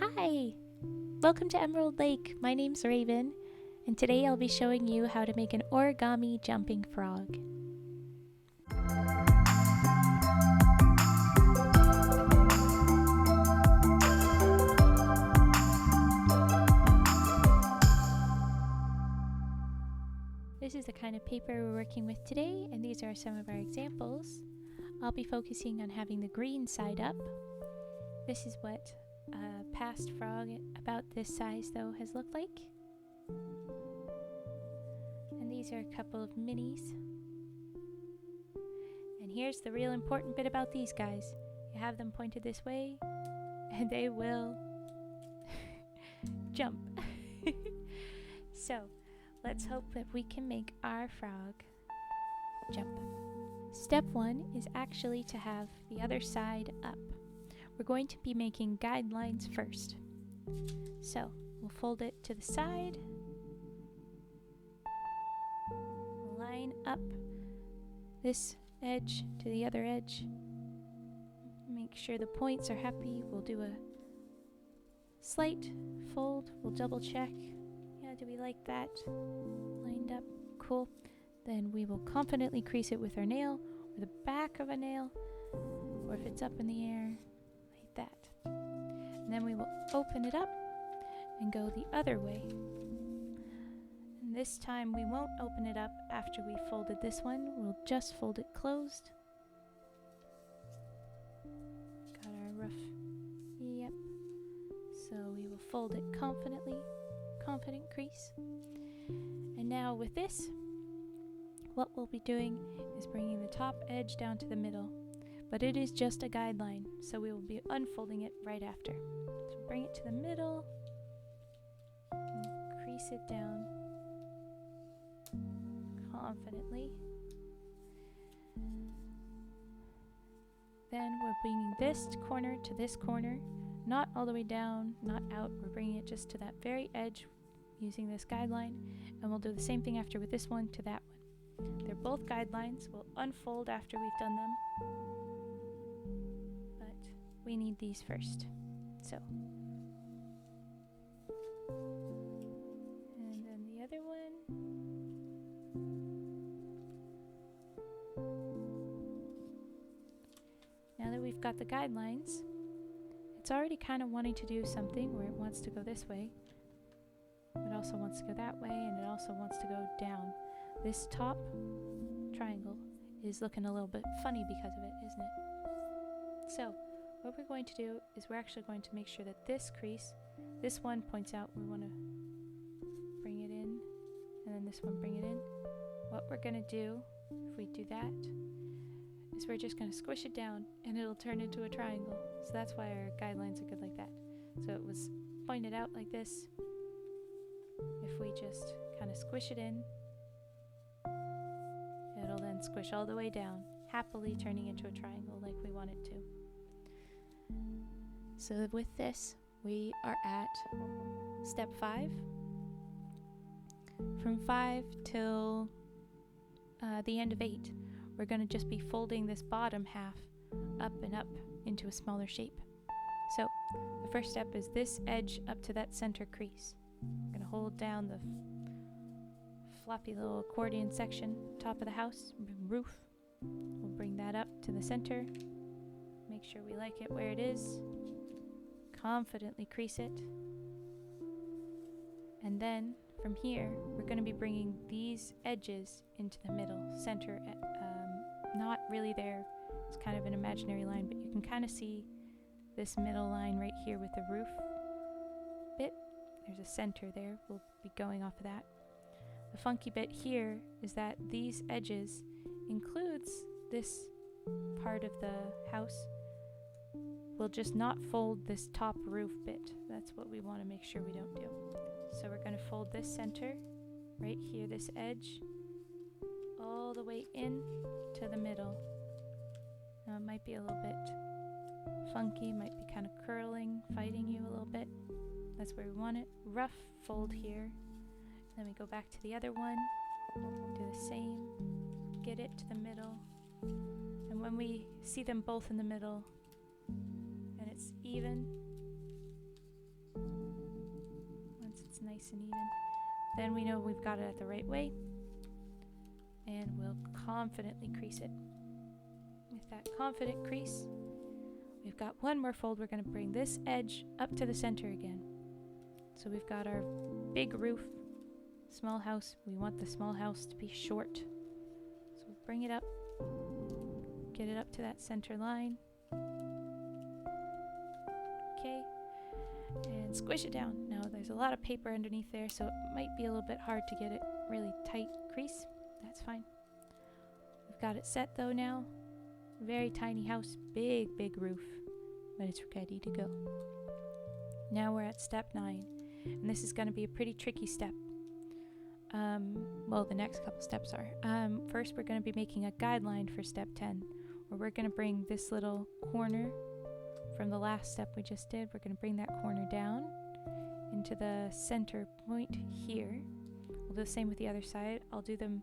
Hi! Welcome to Emerald Lake. My name's Raven, and today I'll be showing you how to make an origami jumping frog. This is the kind of paper we're working with today, and these are some of our examples. I'll be focusing on having the green side up. This is what a past frog about this size though has looked like. And these are a couple of minis. And here's the real important bit about these guys. You have them pointed this way and they will jump. So let's hope that we can make our frog jump. Step 1 is actually to have the other side up. We're going to be making guidelines first. So we'll fold it to the side, line up this edge to the other edge, make sure the points are happy. We'll do a slight fold, we'll double check. Yeah, do we like that? Lined up, cool. Then we will confidently crease it with our nail or the back of a nail, or if it's up in the air, like that. And then we will open it up and go the other way. And this time we won't open it up after we folded this one, we'll just fold it closed. Got our rough, yep. So we will fold it confidently, confident crease. And now with this, what we'll be doing is bringing the top edge down to the middle, but it is just a guideline, so we will be unfolding it right after. So bring it to the middle, and crease it down confidently. Then we're bringing this corner to this corner, not all the way down, not out. We're bringing it just to that very edge using this guideline, and we'll do the same thing after with this one to that one. They're both guidelines. We'll unfold after we've done them, but we need these first. So, and then the other one. Now that we've got the guidelines, it's already kind of wanting to do something where it wants to go this way. It also wants to go that way, and it also wants to go down. This top triangle is looking a little bit funny because of it, isn't it? So what we're going to do is we're actually going to make sure that this crease, this one points out, we want to bring it in, and then this one bring it in. What we're going to do, if we do that, is we're just going to squish it down and it'll turn into a triangle. So that's why our guidelines are good like that. So it was pointed out like this. If we just kind of squish it in, it'll then squish all the way down, happily turning into a triangle like we want it to. So with this, we are at step 5. From 5 till the end of 8, we're going to just be folding this bottom half up and up into a smaller shape. So the first step is this edge up to that center crease. We're going to hold down the floppy little accordion section, top of the house, roof. We'll bring that up to the center. Make sure we like it where it is. Confidently crease it. And then from here, we're going to be bringing these edges into the middle, center, not really there. It's kind of an imaginary line, but you can kind of see this middle line right here with the roof bit. There's a center there. We'll be going off of that. The funky bit here is that these edges includes this part of the house. We'll just not fold this top roof bit. That's what we want to make sure we don't do. So we're going to fold this center right here, this edge, all the way in to the middle. Now it might be a little bit funky, might be kind of curling, fighting you a little bit. That's where we want it. Rough fold here. Then we go back to the other one, do the same, get it to the middle. And when we see them both in the middle and it's even, nice and even. Then we know we've got it at the right way, and we'll confidently crease it. With that confident crease, we've got one more fold. We're going to bring this edge up to the center again. So we've got our big roof, small house. We want the small house to be short. So we'll bring it up, get it up to that center line. Okay, and squish it down. Now there's a lot of paper underneath there, so it might be a little bit hard to get it really tight crease. That's fine. We've got it set though now. Very tiny house, big roof, but it's ready to go. Now we're at step 9, and this is going to be a pretty tricky step. Well, the next couple steps are. First, we're going to be making a guideline for step 10, where we're going to bring this little corner from the last step we just did. We're going to bring that corner down into the center point here. We'll do the same with the other side. I'll do them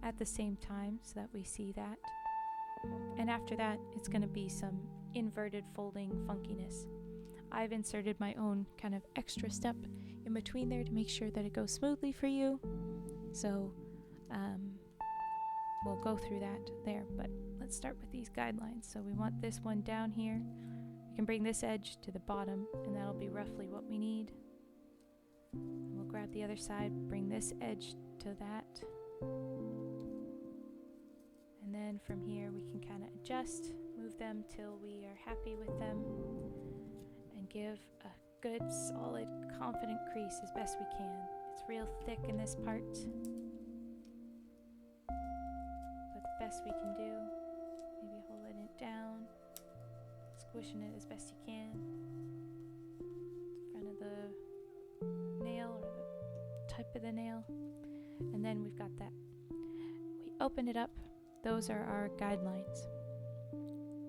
at the same time so that we see that. And after that, it's going to be some inverted folding funkiness. I've inserted my own kind of extra step in between there to make sure that it goes smoothly for you. So we'll go through that there, but let's start with these guidelines. So we want this one down here. We can bring this edge to the bottom, and that'll be roughly what we need. And we'll grab the other side, bring this edge to that. And then from here we can kind of adjust, move them till we are happy with them, and give a good, solid, confident crease as best we can. It's real thick in this part, but the best we can do, maybe holding it down, squishing it as best you can, in front of the nail or the tip of the nail, and then we've got that. We open it up. Those are our guidelines.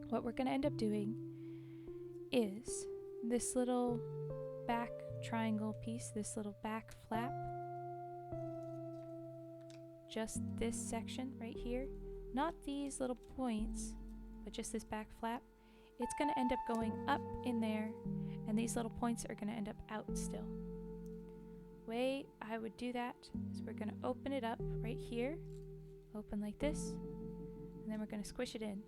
What we're going to end up doing is this little back triangle piece, this little back flap, just this section right here, not these little points, but just this back flap. It's going to end up going up in there, and these little points are going to end up out still. Way I would do that is we're going to open it up right here, open like this, and then we're going to squish it in.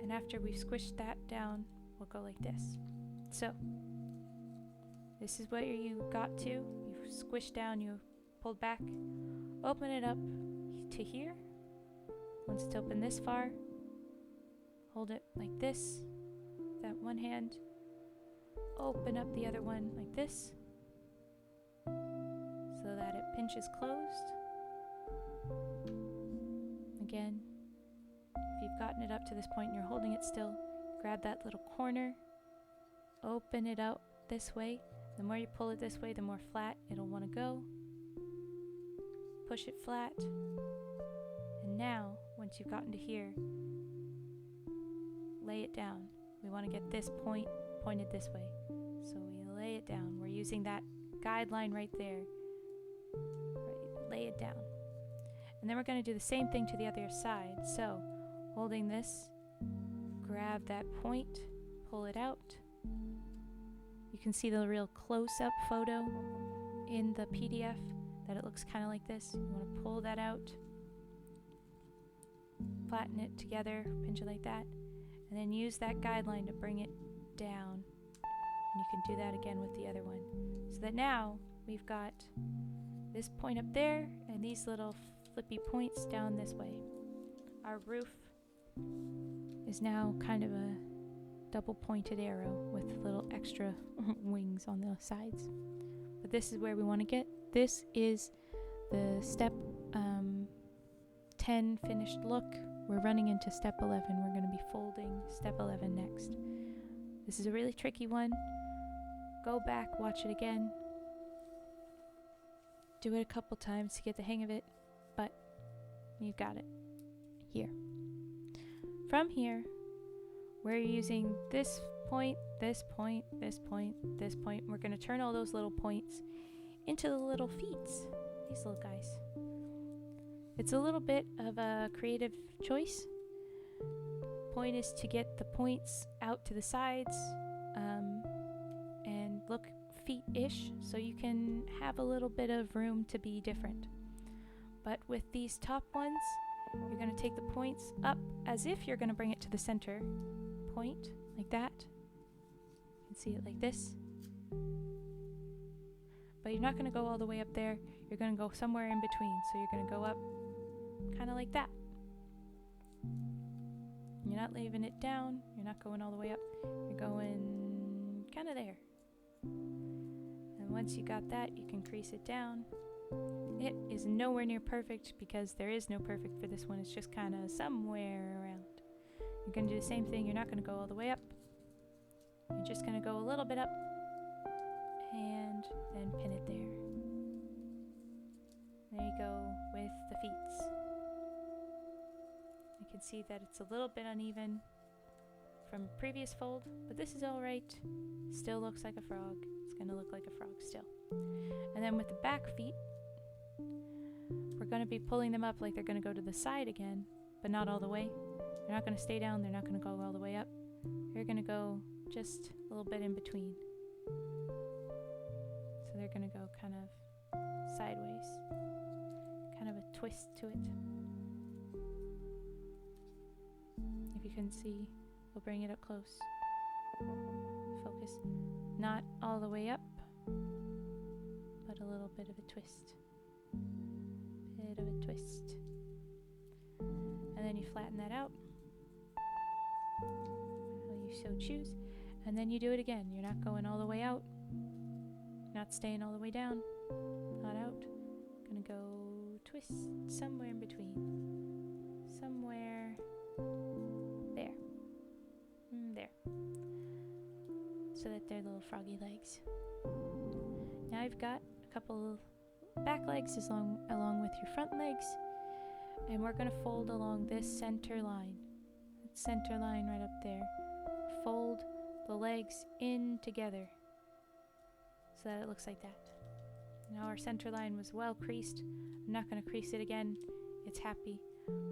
And after we've squished that down, we'll go like this. So this is where you got to. You've squished down, you pulled back, open it up to here. Once it's open this far, hold it like this, that one hand, open up the other one like this, so that it pinches closed. Again, if you've gotten it up to this point and you're holding it still, grab that little corner, open it out this way. The more you pull it this way, the more flat it'll want to go. Push it flat. And now, once you've gotten to here, lay it down. We want to get this point pointed this way. So we lay it down. We're using that guideline right there. Right, lay it down. And then we're going to do the same thing to the other side. So, holding this, grab that point, pull it out. You can see the real close-up photo in the PDF that it looks kind of like this. You want to pull that out, flatten it together, pinch it like that, and then use that guideline to bring it down. And you can do that again with the other one. So that now we've got this point up there and these little flippy points down this way. Our roof is now kind of a double pointed arrow with little extra wings on the sides. But this is where we want to get. This is the step 10 finished look. We're running into step 11. We're going to be folding step 11 next. This is a really tricky one. Go back, watch it again. Do it a couple times to get the hang of it, but you got it. Here. From here, we're using this point, this point, this point, this point. We're going to turn all those little points into the little feet, these little guys. It's a little bit of a creative choice. Point is to get the points out to the sides and feet-ish, so you can have a little bit of room to be different. But with these top ones, you're going to take the points up as if you're going to bring it to the center. Point, like that. You can see it like this. But you're not going to go all the way up there. You're going to go somewhere in between. So you're going to go up kind of like that. You're not leaving it down. You're not going all the way up. You're going kind of there. And once you got that, you can crease it down. It is nowhere near perfect because there is no perfect for this one. It's just kind of somewhere around. You're going to do the same thing. You're not going to go all the way up. You're just going to go a little bit up and then pin it there. There you go with the feet. You can see that it's a little bit uneven from previous fold, but this is all right. Still looks like a frog. It's going to look like a frog still. And then with the back feet, we're going to be pulling them up like they're going to go to the side again, but not all the way. They're not going to stay down. They're not going to go all the way up. They're going to go just a little bit in between. So they're going to go kind of sideways. Kind of a twist to it. If you can see, we'll bring it up close. Focus. Not all the way up, but a little bit of a twist. Bit of a twist. And then you flatten that out. How you so choose. And then you do it again. You're not going all the way out. Not staying all the way down. Not out. Gonna go twist somewhere in between. Somewhere there. There. So that they're little froggy legs. Now I've got a couple back legs along with your front legs. And we're going to fold along this center line. That center line right up there. Fold the legs in together. So that it looks like that. Now our center line was well creased. I'm not going to crease it again. It's happy.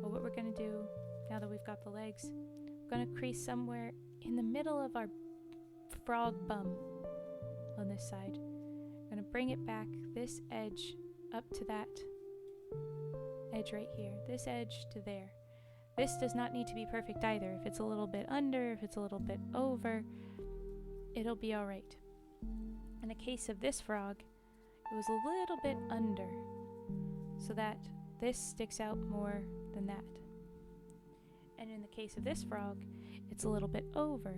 But what we're going to do, now that we've got the legs, we're going to crease somewhere in the middle of our frog bum on this side. We're going to bring it back, this edge up to that edge right here. This edge to there. This does not need to be perfect either. If it's a little bit under, if it's a little bit over, it'll be all right. In the case of this frog, it was a little bit under, so that this sticks out more than that. And in the case of this frog, it's a little bit over.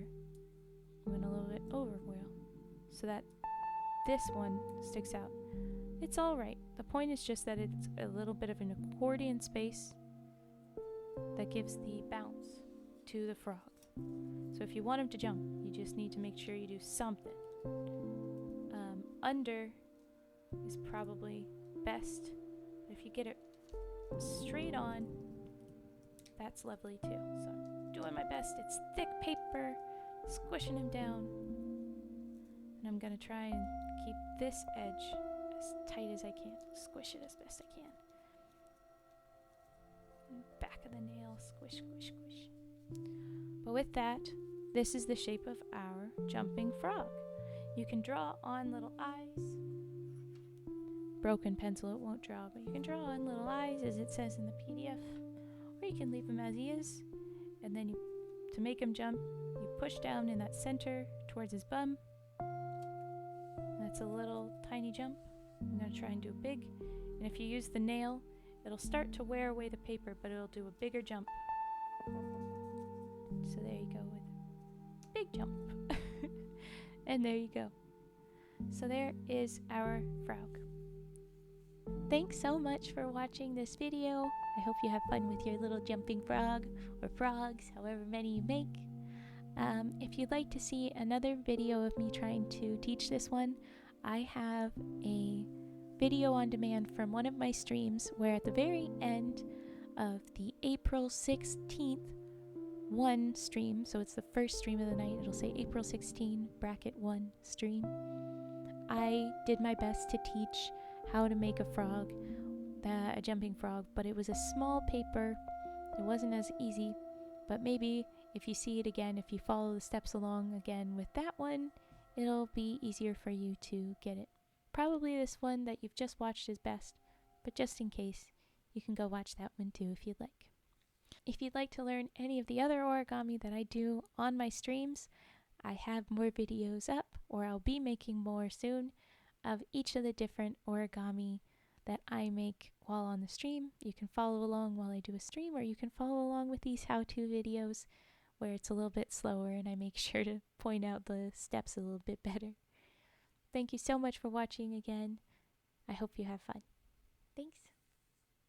Went a little bit over wheel, so that this one sticks out. It's all right. The point is just that it's a little bit of an accordion space that gives the bounce to the frog. So if you want him to jump, you just need to make sure you do something. Under is probably best. If you get it straight on, that's lovely too. So I'm doing my best. It's thick paper, squishing him down. And I'm going to try and keep this edge as tight as I can. Squish it as best I can. Back of the nail, squish, squish, squish. But with that, this is the shape of our jumping frog. You can draw on little eyes. Broken pencil, it won't draw, but you can draw on little eyes as it says in the PDF. Or you can leave him as he is. And then to make him jump, you push down in that center towards his bum. That's a little tiny jump. I'm going to try and do big. And if you use the nail, it'll start to wear away the paper, but it'll do a bigger jump. So there you go with big jump. And there you go. So there is our frog. Thanks so much for watching this video. I hope you have fun with your little jumping frog or frogs, however many you make. If you'd like to see another video of me trying to teach this one, I have a video on demand from one of my streams where at the very end of the April 16th one stream, so it's the first stream of the night, it'll say April 16 bracket 1 stream, I did my best to teach how to make a frog, a jumping frog, but it was a small paper. It wasn't as easy, but maybe if you see it again, if you follow the steps along again with that one, it'll be easier for you to get it. Probably this one that you've just watched is best, but just in case, you can go watch that one too if you'd like. If you'd like to learn any of the other origami that I do on my streams, I have more videos up, or I'll be making more soon, of each of the different origami that I make while on the stream. You can follow along while I do a stream, or you can follow along with these how-to videos where it's a little bit slower and I make sure to point out the steps a little bit better. Thank you so much for watching again. I hope you have fun. Thanks.